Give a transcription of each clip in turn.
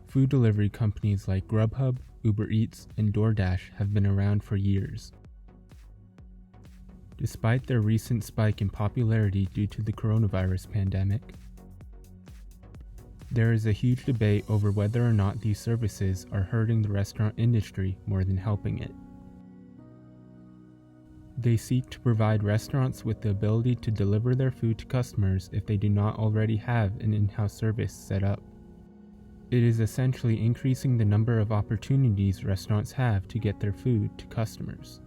Food delivery companies like Grubhub, UberEats, and DoorDash have been around for years. Despite their recent spike in popularity due to the coronavirus pandemic, there is a huge debate over whether or not these services are hurting the restaurant industry more than helping it. They seek to provide restaurants with the ability to deliver their food to customers if they do not already have an in-house service set up. It is essentially increasing the number of opportunities restaurants have to get their food to customers.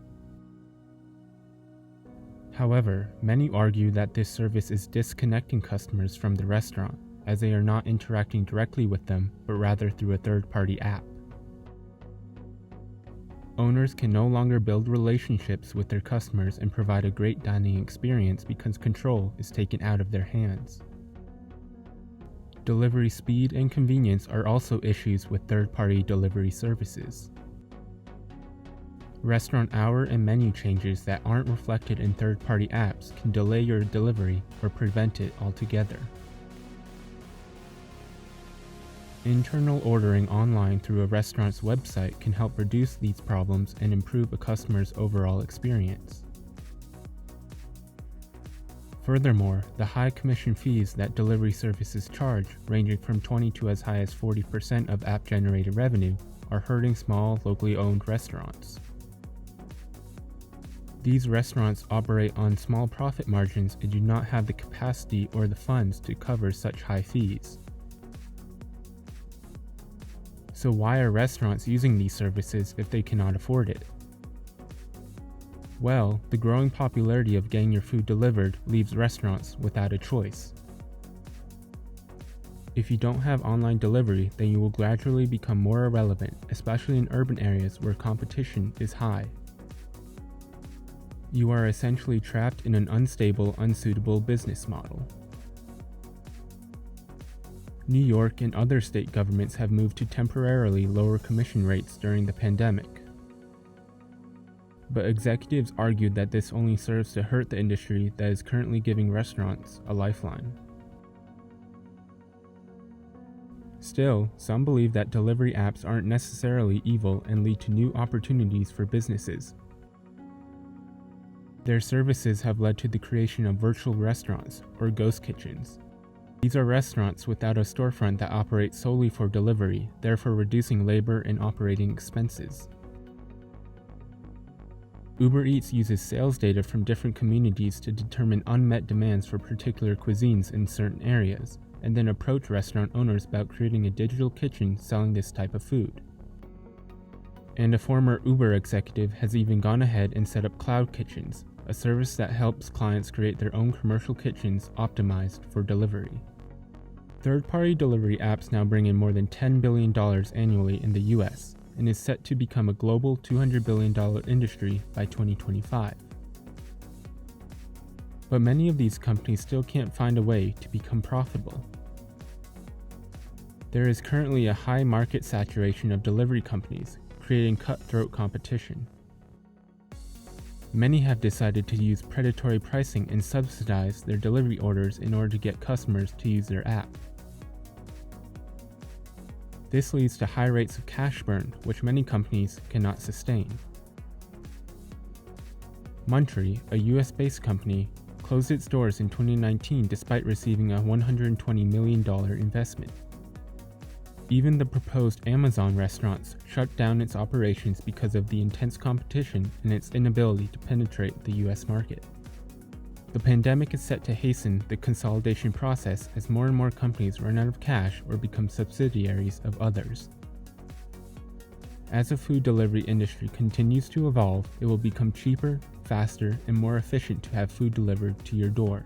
However, many argue that this service is disconnecting customers from the restaurant, as they are not interacting directly with them, but rather through a third-party app. Owners can no longer build relationships with their customers and provide a great dining experience because control is taken out of their hands. Delivery speed and convenience are also issues with third-party delivery services. Restaurant hour and menu changes that aren't reflected in third-party apps can delay your delivery or prevent it altogether. Internal ordering online through a restaurant's website can help reduce these problems and improve a customer's overall experience. Furthermore, the high commission fees that delivery services charge, ranging from 20 to as high as 40% of app-generated revenue, are hurting small, locally owned restaurants. These restaurants operate on small profit margins and do not have the capacity or the funds to cover such high fees. So why are restaurants using these services if they cannot afford it? Well, the growing popularity of getting your food delivered leaves restaurants without a choice. If you don't have online delivery, then you will gradually become more irrelevant, especially in urban areas where competition is high. You are essentially trapped in an unstable, unsuitable business model. New York and other state governments have moved to temporarily lower commission rates during the pandemic. But executives argued that this only serves to hurt the industry that is currently giving restaurants a lifeline. Still, some believe that delivery apps aren't necessarily evil and lead to new opportunities for businesses. Their services have led to the creation of virtual restaurants, or ghost kitchens. These are restaurants without a storefront that operate solely for delivery, therefore reducing labor and operating expenses. UberEats uses sales data from different communities to determine unmet demands for particular cuisines in certain areas, and then approach restaurant owners about creating a digital kitchen selling this type of food. And a former Uber executive has even gone ahead and set up cloud kitchens, a service that helps clients create their own commercial kitchens optimized for delivery. Third-party delivery apps now bring in more than $10 billion annually in the US, and is set to become a global $200 billion industry by 2025. But many of these companies still can't find a way to become profitable. There is currently a high market saturation of delivery companies, creating cutthroat competition. Many have decided to use predatory pricing and subsidize their delivery orders in order to get customers to use their app. This leads to high rates of cash burn, which many companies cannot sustain. Munchery, a US-based company, closed its doors in 2019 despite receiving a $120 million investment. Even the proposed Amazon restaurants shut down its operations because of the intense competition and its inability to penetrate the US market. The pandemic is set to hasten the consolidation process as more and more companies run out of cash or become subsidiaries of others. As the food delivery industry continues to evolve, it will become cheaper, faster, and more efficient to have food delivered to your door,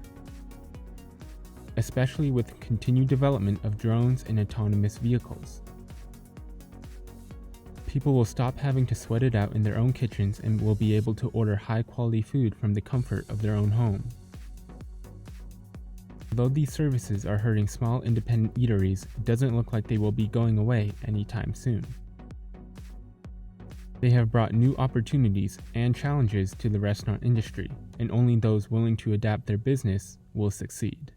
especially with continued development of drones and autonomous vehicles. People will stop having to sweat it out in their own kitchens and will be able to order high-quality food from the comfort of their own home. Although these services are hurting small independent eateries, it doesn't look like they will be going away anytime soon. They have brought new opportunities and challenges to the restaurant industry, and only those willing to adapt their business will succeed.